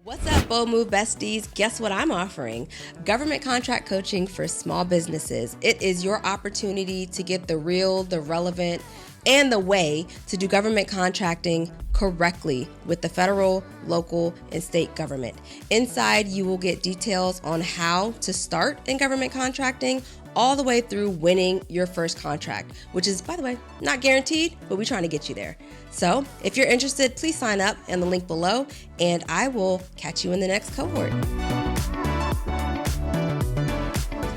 What's up, Bold Move Besties? Guess what I'm offering? Government contract coaching for small businesses. It is your opportunity to get the real, the relevant, and the way to do government contracting correctly with the federal, local, and state government. Inside, you will get details on how to start in government contracting all the way through winning your first contract, which is, by the way, not guaranteed, but we're trying to get you there. So if you're interested, please sign up in the link below, and I will catch you in the next cohort.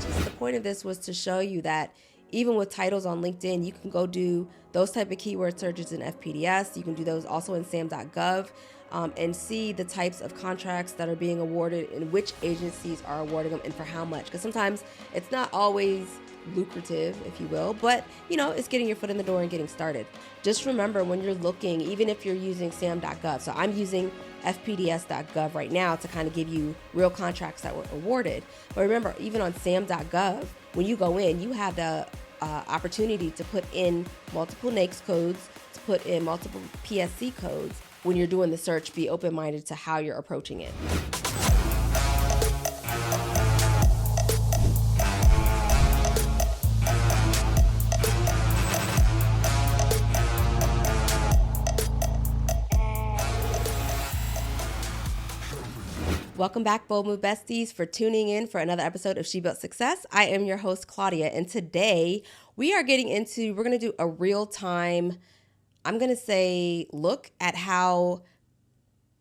Just the point of this was to show you that even with titles on LinkedIn, you can go do those type of keyword searches in FPDS. You can do those also in SAM.gov and see the types of contracts that are being awarded and which agencies are awarding them and for how much. Because sometimes it's not always lucrative, if you will, but it's getting your foot in the door and getting started. Just remember when you're looking, even if you're using SAM.gov, so I'm using FPDS.gov right now to kind of give you real contracts that were awarded. But remember, even on SAM.gov, when you go in, you have the opportunity to put in multiple NAICS codes, to put in multiple PSC codes. When you're doing the search, be open-minded to how you're approaching it. Welcome back, Bold Move Besties, for tuning in for another episode of She Built Success. I am your host, Claudia, and today we're going to do a real-time, I'm going to say, look at how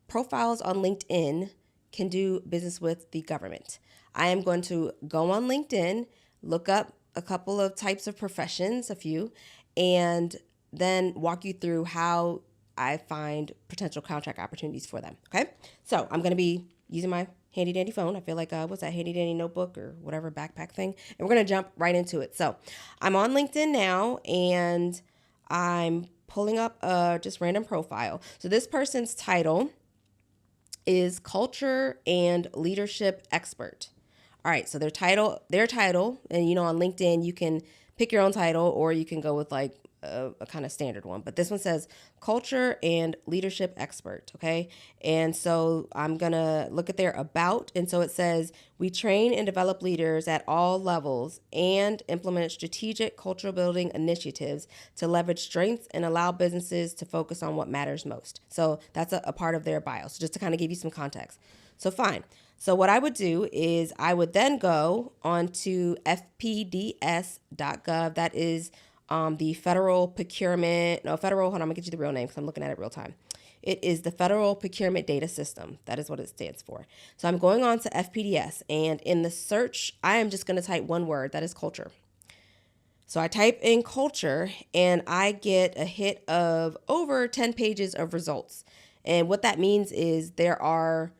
profiles on LinkedIn can do business with the government. I am going to go on LinkedIn, look up a couple of types of professions, a few, and then walk you through how I find potential contract opportunities for them, okay? So I'm going to be using my handy dandy phone. I feel like, what's that handy dandy notebook or whatever backpack thing? And we're going to jump right into it. So I'm on LinkedIn now and I'm pulling up just random profile. So this person's title is Culture and Leadership Expert. All right. So their title, and on LinkedIn, you can pick your own title or you can go with like a kind of standard one, but this one says Culture and Leadership Expert, okay? And so I'm gonna look at their about, and so it says, we train and develop leaders at all levels and implement strategic cultural building initiatives to leverage strengths and allow businesses to focus on what matters most. So that's a part of their bio, so just to kind of give you some context. So fine. So what I would do is I would then go on to FPDS.gov. That is the federal procurement, hold on, I'm gonna get you the real name because I'm looking at it real time. It is the Federal Procurement Data System. That is what it stands for. So I'm going on to FPDS, and in the search, I am just gonna type one word, that is culture. So I type in culture, and I get a hit of over 10 pages of results. And what that means is there are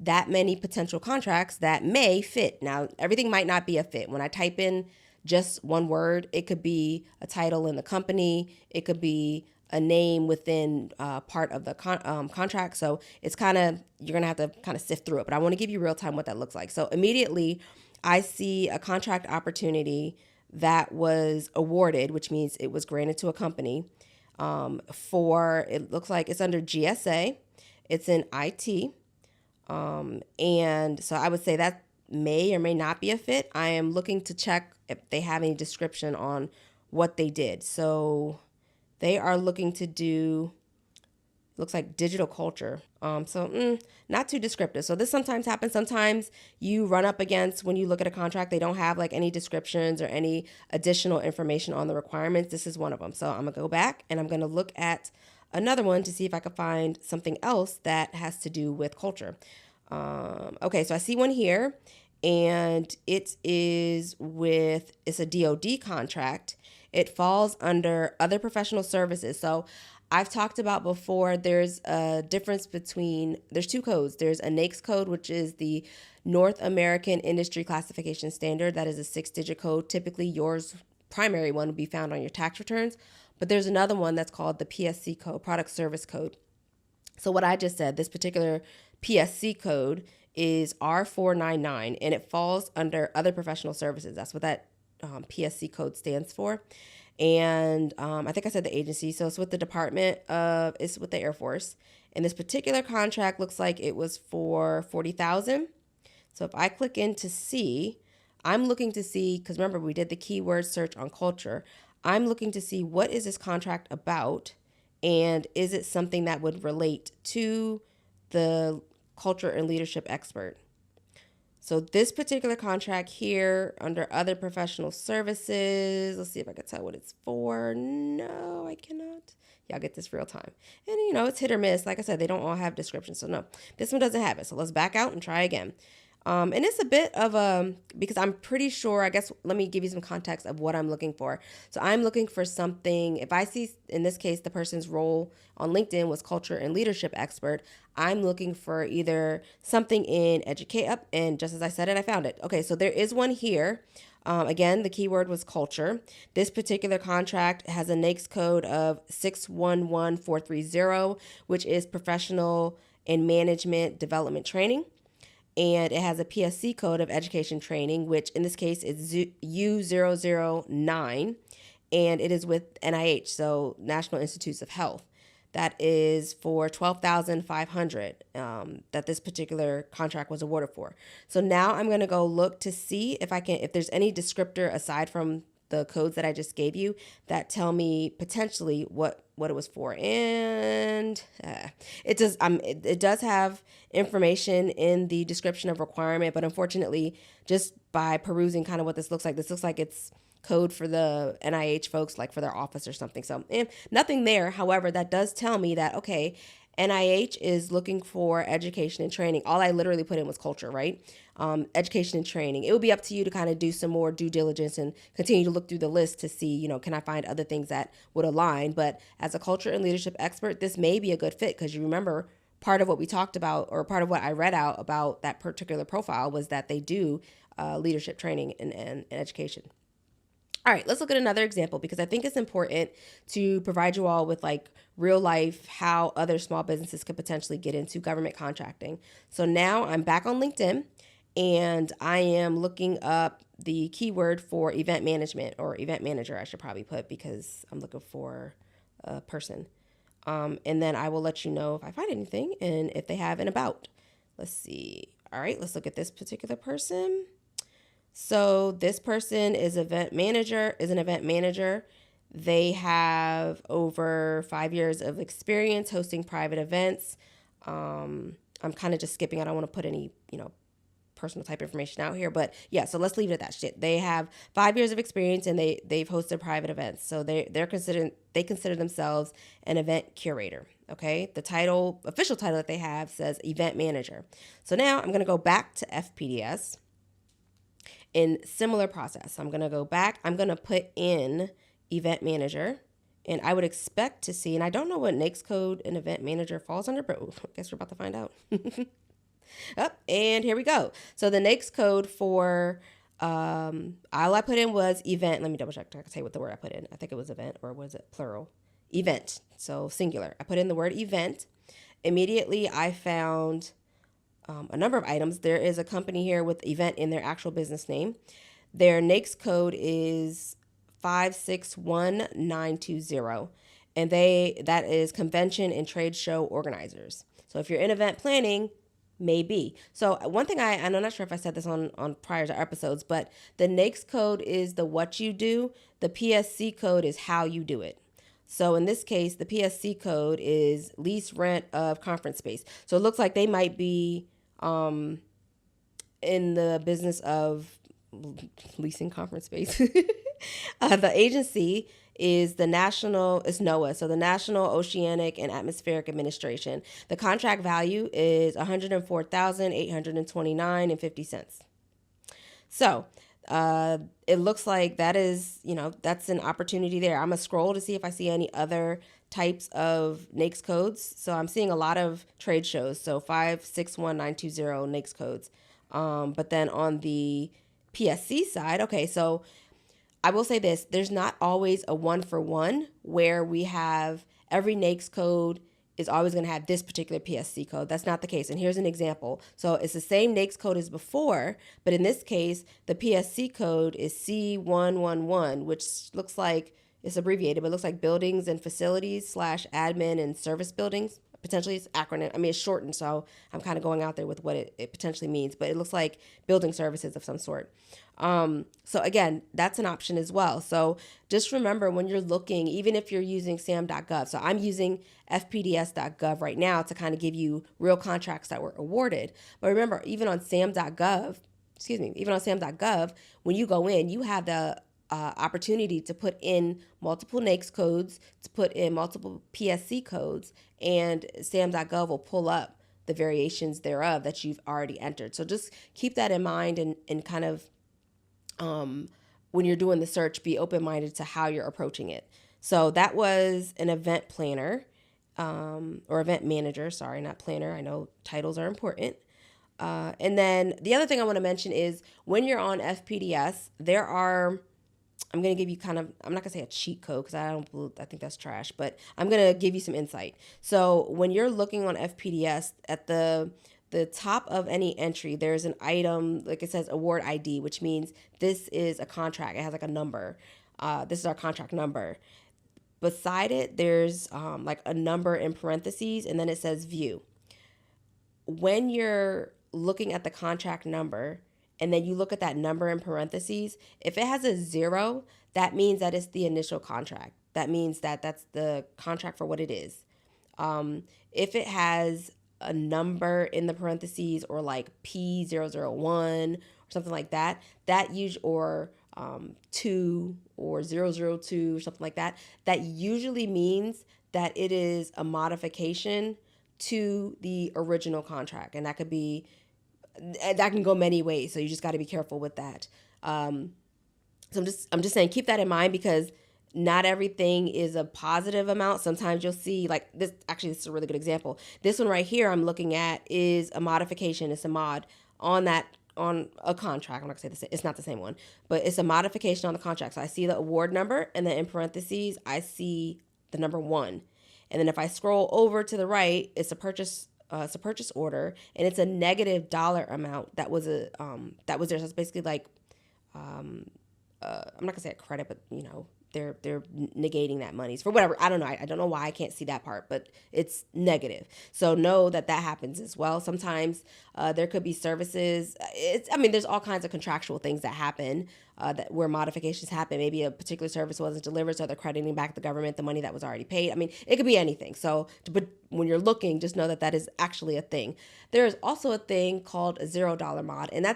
that many potential contracts that may fit. Now, everything might not be a fit. When I type in just one word, it could be a title in the company, it could be a name within part of the contract. So it's you're gonna have to kind of sift through it, but I want to give you real time what that looks like. So immediately I see a contract opportunity that was awarded, which means it was granted to a company it looks like it's under GSA, it's in IT. And so I would say that may or may not be a fit. I am looking to check if they have any description on what they did. So they are looking to do, looks like digital culture. Not too descriptive. So this sometimes happens. Sometimes you run up against, when you look at a contract, they don't have like any descriptions or any additional information on the requirements. This is one of them. So I'm gonna go back and I'm gonna look at another one to see if I could find something else that has to do with culture. Okay, so I see one here, and it's a DoD contract. It falls under other professional services. So I've talked about before, there's a difference there's two codes. There's a NAICS code, which is the North American Industry Classification Standard. That is a 6-digit code. Typically, yours primary one would be found on your tax returns. But there's another one that's called the PSC code, Product Service Code. So what I just said, this particular PSC code is R499, and it falls under other professional services. That's what that PSC code stands for. And I think I said the agency. So it's with the it's with the Air Force. And this particular contract looks like it was for $40,000. So if I click in to see, I'm looking to see, because remember we did the keyword search on culture. I'm looking to see what is this contract about, and is it something that would relate to the culture and leadership expert. So this particular contract here under other professional services, let's see if I can tell what it's for. No, I cannot. Y'all get this real time. And it's hit or miss. Like I said, they don't all have descriptions. So no, this one doesn't have it. So let's back out and try again. And it's a bit of because I'm pretty sure, I guess, let me give you some context of what I'm looking for. So I'm looking for something, if I see, in this case, the person's role on LinkedIn was culture and leadership expert, I'm looking for either something in educate up, and just as I said it, I found it. Okay, so there is one here. Again, the keyword was culture. This particular contract has a NAICS code of 611430, which is professional and management development training. And it has a PSC code of education training, which in this case is U009, and it is with NIH, so National Institutes of Health. That is for $12,500 that this particular contract was awarded for. So now I'm going to go look to see if there's any descriptor aside from the codes that I just gave you that tell me potentially what it was for. And it does have information in the description of requirement, but unfortunately, just by perusing kind of what this looks like it's code for the NIH folks, like for their office or something. So nothing there. However, that does tell me that, okay, NIH is looking for education and training. All I literally put in was culture, right? Education and training. It will be up to you to kind of do some more due diligence and continue to look through the list to see, can I find other things that would align? But as a culture and leadership expert, this may be a good fit, because you remember part of what we talked about, or part of what I read out about that particular profile, was that they do leadership training and education. All right, let's look at another example, because I think it's important to provide you all with like real life how other small businesses could potentially get into government contracting. So now I'm back on LinkedIn, and I am looking up the keyword for event management, or event manager, I should probably put, because I'm looking for a person. And then I will let you know if I find anything and if they have an about. Let's see. All right, let's look at this particular person. So this person is an event manager. They have over 5 years of experience hosting private events. I'm kind of just skipping. I don't want to put any, personal type information out here, but yeah, so let's leave it at that shit. They have 5 years of experience, and they've hosted private events. So they consider themselves an event curator. Okay. The official title that they have says event manager. So now I'm going to go back to FPDS. In similar process, I'm going to go back. I'm going to put in event manager, and I would expect to see, and I don't know what NAICS code an event manager falls under, but I guess we're about to find out. And here we go. So the NAICS code for all I put in was event. Let me double check. I can tell you what the word I put in. I think it was event, or was it plural? Event. So singular. I put in the word event. Immediately I found a number of items. There is a company here with event in their actual business name. Their NAICS code is 561920, and that is convention and trade show organizers. So if you're in event planning, maybe. So one thing and I'm not sure if I said this on prior episodes, but the NAICS code is the what you do. The PSC code is how you do it. So in this case, the PSC code is lease rent of conference space. So it looks like they might be in the business of leasing conference space. The agency is NOAA, so the National Oceanic and Atmospheric Administration. The contract value is $104,829.50. So it looks like that is, that's an opportunity there. I'm going to scroll to see if I see any other types of NAICS codes. So I'm seeing a lot of trade shows. So 561920 NAICS codes. But then on the PSC side, okay, so I will say this, there's not always a 1-for-1 where we have every NAICS code is always going to have this particular PSC code. That's not the case. And here's an example. So it's the same NAICS code as before, but in this case, the PSC code is C111, which looks like it's abbreviated, but it looks like buildings and facilities / admin and service buildings. potentially it's acronym. I mean, it's shortened, so I'm kind of going out there with what it potentially means, but it looks like building services of some sort. So again, that's an option as well. So just remember when you're looking, even if you're using SAM.gov, so I'm using FPDS.gov right now to kind of give you real contracts that were awarded. But remember, even on SAM.gov, when you go in, you have the opportunity to put in multiple NAICS codes, to put in multiple PSC codes, and SAM.gov will pull up the variations thereof that you've already entered. So just keep that in mind and kind of when you're doing the search, be open-minded to how you're approaching it. So that was an event planner or event manager. Sorry, not planner. I know titles are important. And then the other thing I want to mention is when you're on FPDS, there are, I'm going to give you kind of, I'm not going to say a cheat code because I think that's trash, but I'm going to give you some insight. So when you're looking on FPDS at the top of any entry, there's an item, like it says award ID, which means this is a contract. It has like a number. This is our contract number. Beside it, there's like a number in parentheses, and then it says view. When you're looking at the contract number, and then you look at that number in parentheses, if it has a 0, that means that it's the initial contract. That means that that's the contract for what it is. If it has a number in the parentheses or like P001 or something like that, or 2 or 002 or something like that, that usually means that it is a modification to the original contract. And that can go many ways. So you just got to be careful with that. So I'm just saying, keep that in mind because not everything is a positive amount. Sometimes you'll see like this. Actually, this is a really good example. This one right here I'm looking at is a modification. It's a mod on a contract. I'm not gonna say this. It's not the same one, but it's a modification on the contract. So I see the award number, and then in parentheses I see the number 1. And then if I scroll over to the right, it's a purchase order, and it's a negative dollar amount that was there. So it's basically like I'm not gonna say a credit, but they're negating that money for whatever. I don't know. I don't know why I can't see that part, but it's negative. So know that happens as well. Sometimes there could be services. There's all kinds of contractual things that happen where modifications happen. Maybe a particular service wasn't delivered, so they're crediting back the government the money that was already paid. It could be anything. So, but when you're looking, just know that is actually a thing. There is also a thing called a $0 mod, and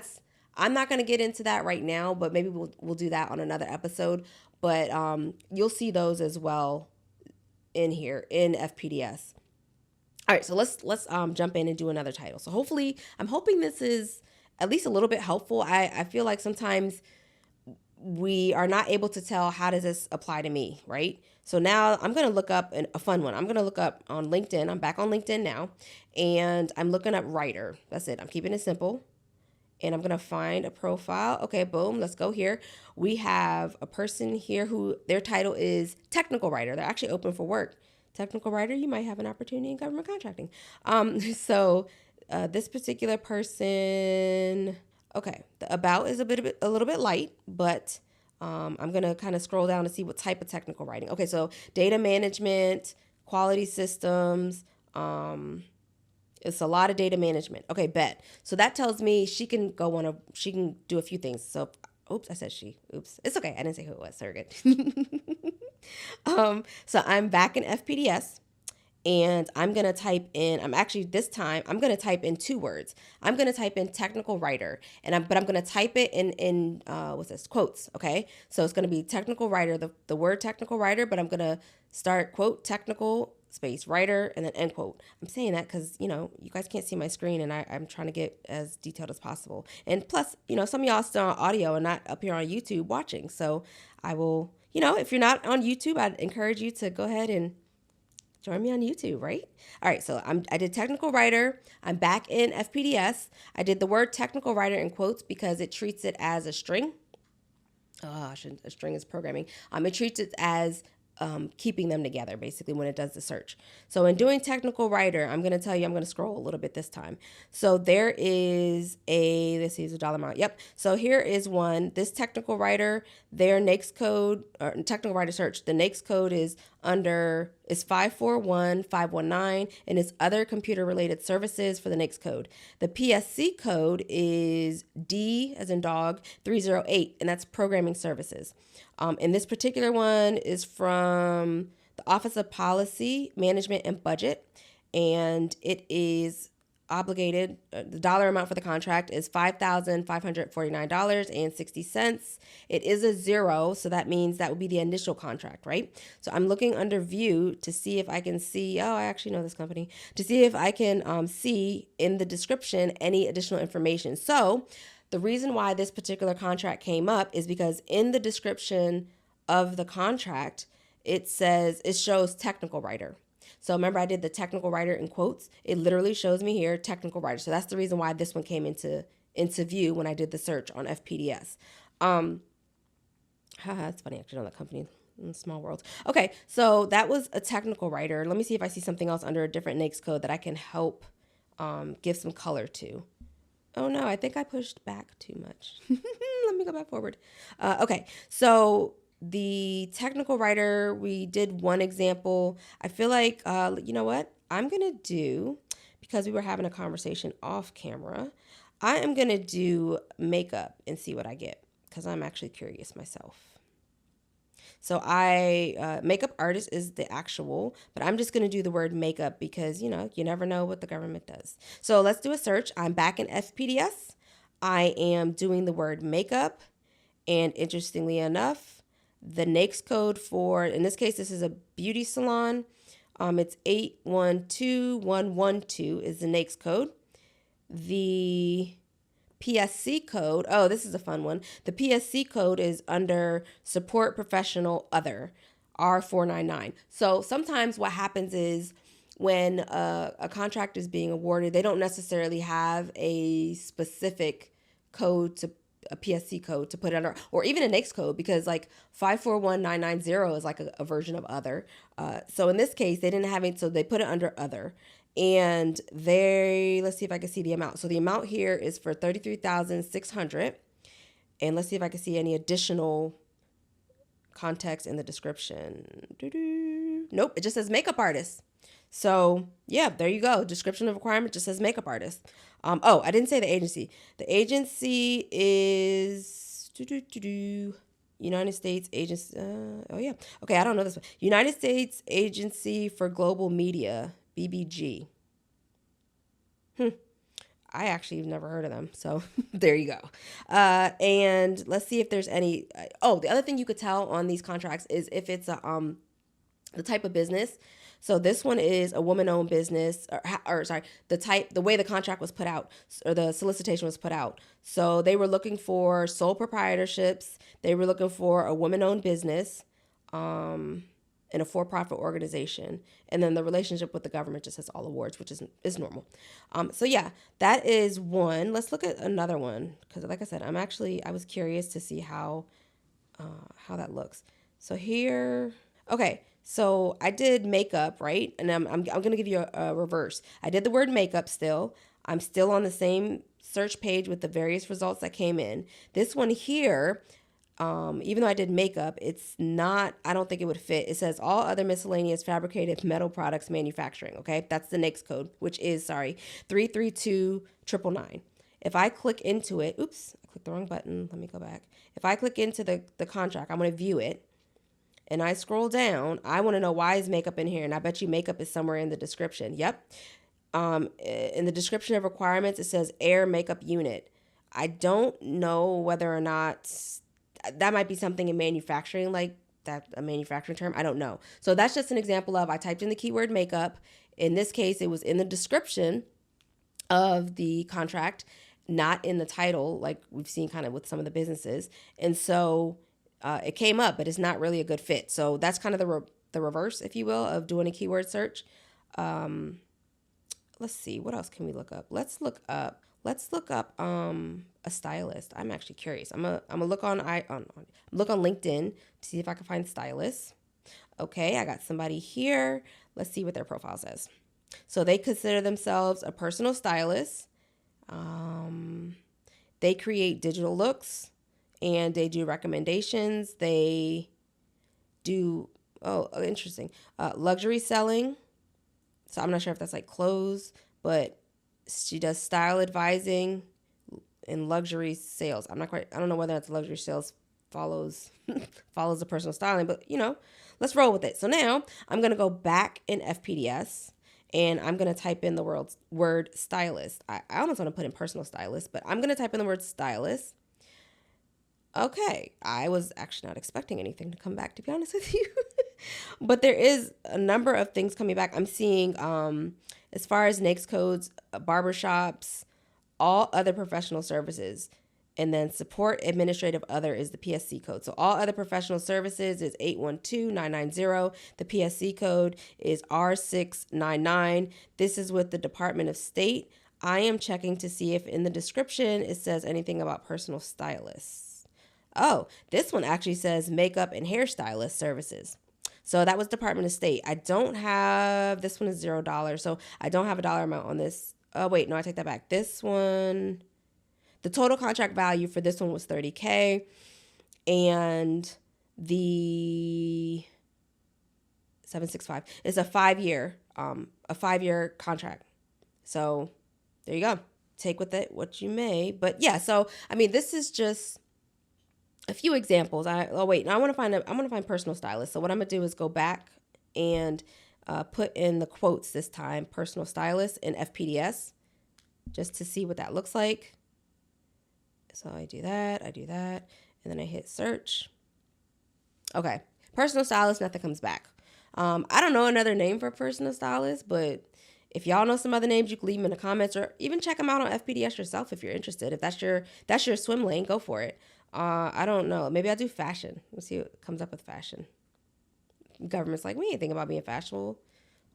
I'm not going to get into that right now, but maybe we'll do that on another episode. But you'll see those as well in here in FPDS. All right, so let's jump in and do another title. So hopefully, I'm hoping this is at least a little bit helpful. I feel like sometimes we are not able to tell how does this apply to me, right? So now I'm going to look up a fun one. I'm going to look up on LinkedIn. I'm back on LinkedIn now, and I'm looking up writer. That's it. I'm keeping it simple. And I'm going to find a profile. Okay, boom, let's go here. We have a person here who their title is technical writer. They're actually open for work. Technical writer, you might have an opportunity in government contracting. So this particular person, okay, the about is a little bit light, but I'm going to kind of scroll down to see what type of technical writing. Okay, so data management, quality systems, it's a lot of data management. Okay, bet. So that tells me she can do a few things. So, oops, I said she. Oops. It's okay. I didn't say who it was. Surrogate. So I'm back in FPDS, and I'm going to type in, this time, I'm going to type in 2 words. I'm going to type in technical writer, but I'm going to type it in what's this? Quotes, okay? So it's going to be technical writer, the word technical writer, but I'm going to start quote technical space writer and then end quote. I'm saying that because, you guys can't see my screen, and I'm trying to get as detailed as possible. And plus, some of y'all still on audio and not up here on YouTube watching. So I will, if you're not on YouTube, I'd encourage you to go ahead and join me on YouTube, right? All right, so I did technical writer. I'm back in FPDS. I did the word technical writer in quotes because it treats it as a string. A string is programming. It treats it as keeping them together, basically, when it does the search. So in doing technical writer, I'm going to tell you, I'm going to scroll a little bit this time. So there is let's see, it's a dollar amount. Yep. So here is one. This technical writer, their NAICS code, or technical writer search, the NAICS code is under is 541519 and it's other computer related services for the NAICS code. The PSC code is D as in dog 308, and that's programming services. And this particular one is from the Office of Policy, Management and Budget, and it is obligated. The dollar amount for the contract is $5,549.60. It is a zero, so that means that would be the initial contract, right? So I'm looking under view to see if I can see, oh, I actually know this company, to see if I can see in the description any additional information. So the reason why this particular contract came up is because in the description of the contract, it shows technical writer. So remember, I did the technical writer in quotes. It literally shows me here technical writer. So that's the reason why this one came into view when I did the search on FPDS. That's funny, actually, on that company. Small world. Okay, so that was a technical writer. Let me see if I see something else under a different NAICS code that I can help give some color to. Oh no, I think I pushed back too much. Let me go back forward. Okay, so the technical writer, we did one example. I feel like, you know what? I'm going to do, because we were having a conversation off camera, I am going to do makeup and see what I get, because I'm actually curious myself. So makeup artist is the actual, but I'm just going to do the word makeup because, you never know what the government does. So let's do a search. I'm back in FPDS. I am doing the word makeup. And interestingly enough, the NAICS code for, in this case, this is a beauty salon. It's 812112 is the NAICS code. The PSC code, oh, this is a fun one. The PSC code is under support professional other, R499. So sometimes what happens is when a contract is being awarded, they don't necessarily have a specific code a PSC code to put it under, or even a NAICS code, because like 541990 is like a version of other. So in this case, they didn't have it, so they put it under other. And let's see if I can see the amount. So the amount here is for $33,600. And let's see if I can see any additional context in the description. Nope, it just says makeup artist. So yeah, there you go. Description of requirement just says makeup artist. Oh, I didn't say the agency. The agency is United States Agency. Oh yeah. Okay, I don't know this one. United States Agency for Global Media, BBG. I actually have never heard of them. So there you go. And let's see if there's any. The other thing you could tell on these contracts is if it's the type of business. So this one is a woman-owned business, the way the contract was put out, or the solicitation was put out. So they were looking for sole proprietorships. They were looking for a woman-owned business, and a for-profit organization. And then the relationship with the government just has all awards, which is normal. So yeah, that is one. Let's look at another one, because like I said, I was curious to see how that looks. So here, okay. So I did makeup, right? And I'm going to give you a reverse. I did the word makeup still. I'm still on the same search page with the various results that came in. This one here, even though I did makeup, it's not, I don't think it would fit. It says all other miscellaneous fabricated metal products manufacturing. Okay. That's the NAICS code, which is, 332999. If I click into it, oops, I clicked the wrong button. Let me go back. If I click into the contract, I'm going to view it. And I scroll down, I want to know why is makeup in here. And I bet you makeup is somewhere in the description. Yep. In the description of requirements, it says air makeup unit. I don't know whether or not that might be something in manufacturing, like that, a manufacturing term. I don't know. So that's just an example of, I typed in the keyword makeup. In this case, it was in the description of the contract, not in the title, like we've seen kind of with some of the businesses. And so it came up, but it's not really a good fit. So that's kind of the reverse, if you will, of doing a keyword search. Let's see, what else can we look up? Let's look up a stylist. I'm actually curious. I'm gonna look on LinkedIn to see if I can find stylists. Okay, I got somebody here. Let's see what their profile says. So they consider themselves a personal stylist. They create digital looks and they do recommendations. They do interesting. Luxury selling. So I'm not sure if that's like clothes, but she does style advising and luxury sales. I don't know whether that's luxury sales follows follows the personal styling, but let's roll with it. So now I'm going to go back in FPDS and I'm going to type in the word stylist. I almost want to put in personal stylist, but I'm going to type in the word stylist. Okay, I was actually not expecting anything to come back, to be honest with you. But there is a number of things coming back. I'm seeing, as far as NAICS codes, barbershops, all other professional services, and then support administrative other is the PSC code. So all other professional services is 812990. The PSC code is R699. This is with the Department of State. I am checking to see if in the description it says anything about personal stylists. Oh, this one actually says makeup and hairstylist services. So that was Department of State. I don't have, this one is $0. So I don't have a dollar amount on this. Oh, wait, no, I take that back. This one, the total contract value for this one was $30K. And the 765 is a 5-year contract. So there you go. Take with it what you may. But yeah, so I mean, this is just a few examples. I want to find personal stylist. So what I'm gonna do is go back and put in the quotes this time, personal stylist in FPDS, just to see what that looks like. So I do that, and then I hit search. Okay, personal stylist, nothing comes back. I don't know another name for personal stylist, but if y'all know some other names, you can leave them in the comments or even check them out on FPDS yourself if you're interested. If that's your swim lane, go for it. I don't know. Maybe I'll do fashion. Let's see what comes up with fashion. Government's like, we ain't thinking about being fashionable.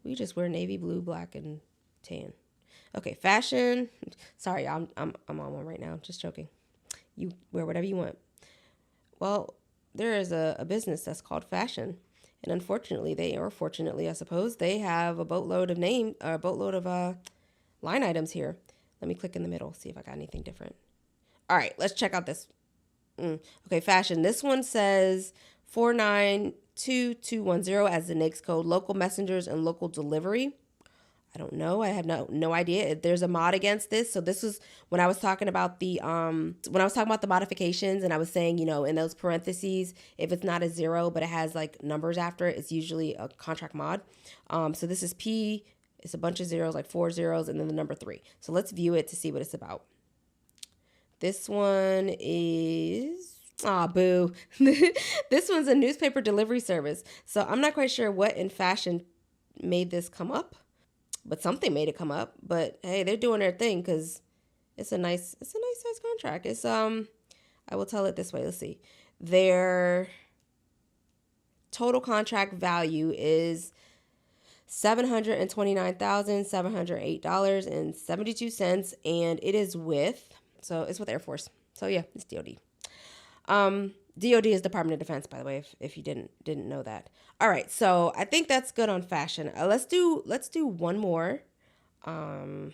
We just wear navy, blue, black, and tan. Okay, fashion. Sorry, I'm on one right now. Just joking. You wear whatever you want. Well, there is a business that's called fashion. And unfortunately, fortunately, I suppose, they have a boatload of line items here. Let me click in the middle, see if I got anything different. All right, let's check out this. Okay, fashion. This one says 492210 as the NAICS code, local messengers and local delivery. I don't know. I have no idea if there's a mod against this. So this was when I was talking about the modifications, and I was saying, in those parentheses, if it's not a 0 but it has like numbers after it, it's usually a contract mod. So this is P. It's a bunch of zeros, like 4 zeros, and then the number 3. So let's view it to see what it's about. This one is, boo. This one's a newspaper delivery service. So I'm not quite sure what in fashion made this come up, but something made it come up. But hey, they're doing their thing because it's a nice size contract. It's I will tell it this way. Let's see. Their total contract value is $729,708.72, and it is with. So it's with Air Force. So yeah, it's DOD. DOD is Department of Defense, by the way, if you didn't know that. All right, so I think that's good on fashion. Let's do one more. Let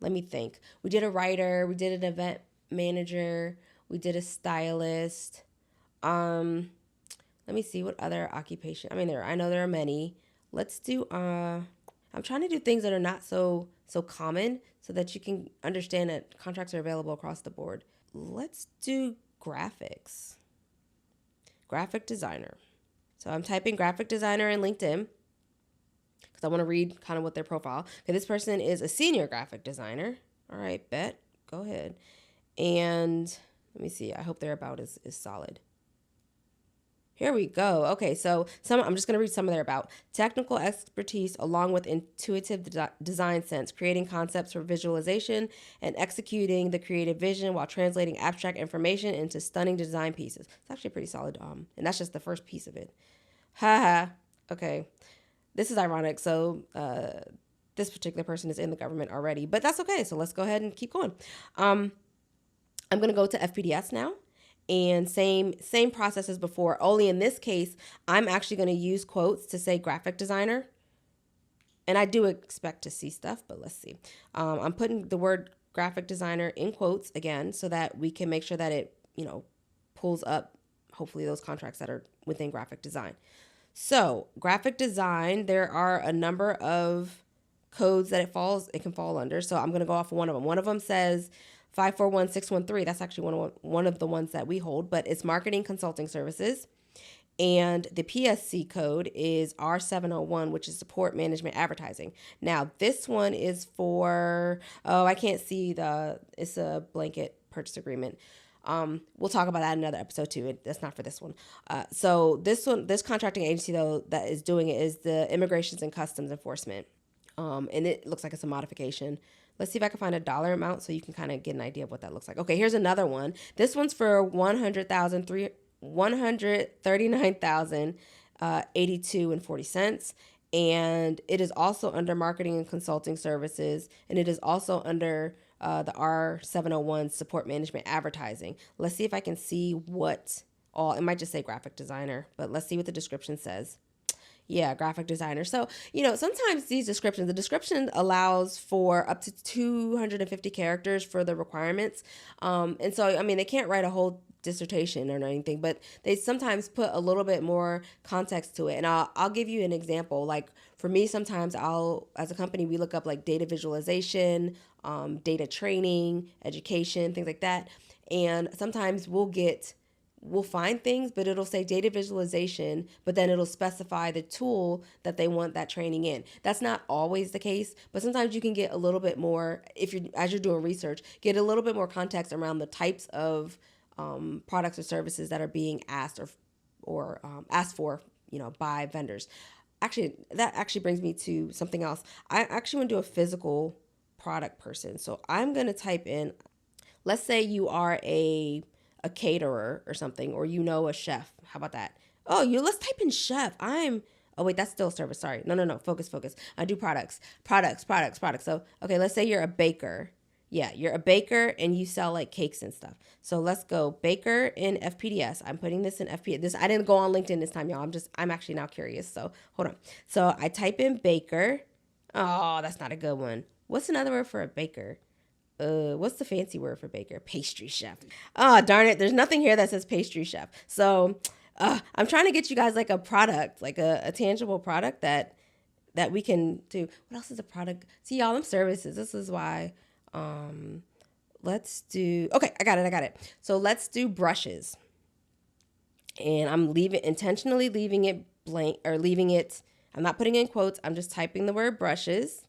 me think. We did a writer. We did an event manager. We did a stylist. Let me see what other occupation. I know there are many. Let's do. I'm trying to do things that are not so common so that you can understand that contracts are available across the board. Let's do graphics. Graphic designer. So I'm typing graphic designer in LinkedIn because I want to read kind of what their profile. Okay, this person is a senior graphic designer. All right, bet. Go ahead. And let me see. I hope their about is solid. Here we go. Okay, so I'm just going to read some of their about. Technical expertise along with intuitive design sense, creating concepts for visualization and executing the creative vision while translating abstract information into stunning design pieces. It's actually pretty solid, and that's just the first piece of it. Haha. Okay, this is ironic. So this particular person is in the government already, but that's okay. So let's go ahead and keep going. I'm going to go to FPDS now. And same process as before, only in this case, I'm actually going to use quotes to say graphic designer. And I do expect to see stuff, but let's see. I'm putting the word graphic designer in quotes again so that we can make sure that it, pulls up, hopefully, those contracts that are within graphic design. So graphic design, there are a number of codes that it can fall under. So I'm going to go off of one of them. One of them says 541613. That's actually one of the ones that we hold, but it's marketing consulting services. And the PSC code is R701, which is support management advertising. Now, this one is for, I can't see it's a blanket purchase agreement. We'll talk about that in another episode too. That's not for this one. So this contracting agency though that is doing it is the Immigrations and Customs Enforcement. And it looks like it's a modification. Let's see if I can find a dollar amount so you can kind of get an idea of what that looks like. Okay, here's another one. This one's for $139,082.40. And it is also under marketing and consulting services. And it is also under the R701 support management advertising. Let's see if I can see what it might just say graphic designer, but let's see what the description says. Yeah, graphic designer. So, sometimes the description allows for up to 250 characters for the requirements. And so, they can't write a whole dissertation or anything, but they sometimes put a little bit more context to it. And I'll give you an example. Like for me, sometimes as a company, we look up like data visualization, data training, education, things like that. And sometimes we'll find things, but it'll say data visualization, but then it'll specify the tool that they want that training in. That's not always the case, but sometimes you can get a little bit more, as you're doing research, get a little bit more context around the types of products or services that are being asked or asked for, by vendors. Actually, that actually brings me to something else. I actually want to do a physical product person. So I'm going to type in, let's say you are a caterer or something, or a chef. How about that? Let's type in chef. Oh wait, that's still service. Sorry. No. Focus. I do products. So, okay, let's say you're a baker. Yeah, you're a baker and you sell like cakes and stuff. So let's go baker in FPDS. I'm putting this in FPDS. I didn't go on LinkedIn this time, y'all. I'm actually now curious. So hold on. So I type in baker. Oh, that's not a good one. What's another word for a baker? What's the fancy word for baker? Pastry chef. Oh, darn it. There's nothing here that says pastry chef. So I'm trying to get you guys like a product, like a tangible product that we can do. What else is a product? See, y'all, them services. This is why. Let's do, okay, I got it. So let's do brushes. And I'm intentionally leaving it blank, or I'm not putting in quotes. I'm just typing the word brushes.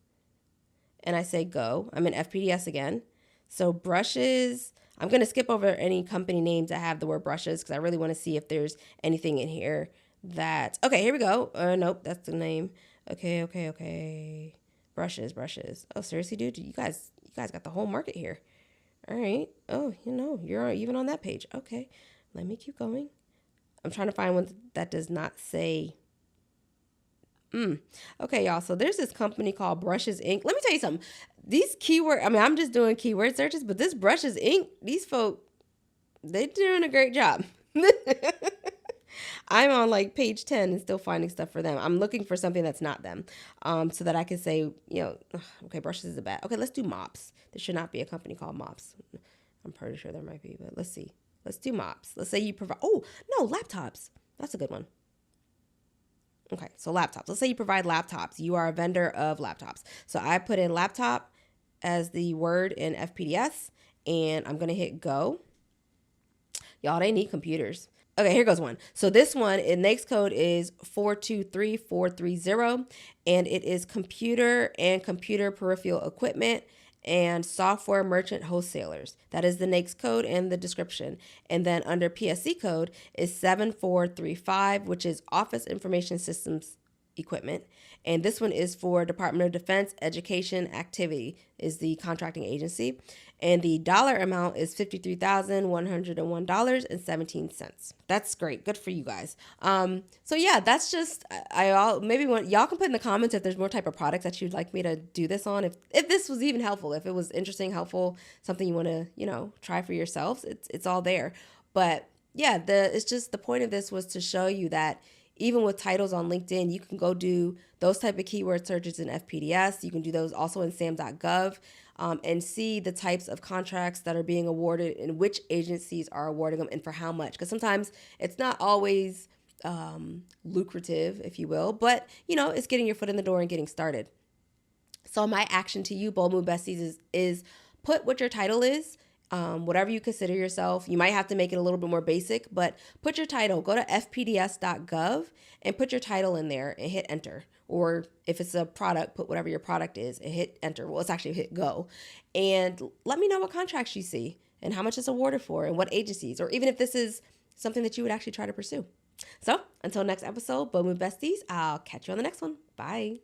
And I say go. I'm in FPDS again. So brushes, I'm going to skip over any company names that have the word brushes because I really want to see if there's anything in here okay, here we go. Nope, that's the name. Okay. Brushes. Oh, seriously, dude? You guys got the whole market here. All right. Oh, you're even on that page. Okay. Let me keep going. I'm trying to find one that does not say Okay, y'all. So there's this company called Brushes Inc. Let me tell you something. These I'm just doing keyword searches, but this Brushes Inc., these folk, they're doing a great job. I'm on like page 10 and still finding stuff for them. I'm looking for something that's not them, so that I can say, okay, brushes is a bad. Okay, let's do mops. There should not be a company called mops. I'm pretty sure there might be, but let's see. Let's do mops. Let's say you provide, laptops. That's a good one. Okay, so laptops. Let's say you provide laptops. You are a vendor of laptops. So I put in laptop as the word in FPDS, and I'm going to hit go. Y'all, they need computers. Okay, here goes one. So this one, next code is 423430, and it is computer and computer peripheral equipment and software merchant wholesalers. That is the next code and the description. And then under PSC code is 7435, which is Office Information Systems equipment. And this one is for Department of Defense Education Activity is the contracting agency. And the dollar amount is $53,101.17. That's great. Good for you guys. So yeah, that's just, y'all can put in the comments if there's more type of products that you'd like me to do this on. If this was even helpful, if it was interesting, helpful, something you want to, try for yourselves, it's all there. But yeah, it's just the point of this was to show you that even with titles on LinkedIn, you can go do those type of keyword searches in FPDS. You can do those also in SAM.gov and see the types of contracts that are being awarded and which agencies are awarding them and for how much. Because sometimes it's not always lucrative, if you will, but it's getting your foot in the door and getting started. So my action to you, Bold Move Besties, is put what your title is, whatever you consider yourself. You might have to make it a little bit more basic, but put your title. Go to FPDS.gov and put your title in there and hit enter. Or if it's a product, put whatever your product is and hit enter. Well, it's actually hit go. And let me know what contracts you see and how much it's awarded for and what agencies, or even if this is something that you would actually try to pursue. So until next episode, Bold Move Besties, I'll catch you on the next one. Bye.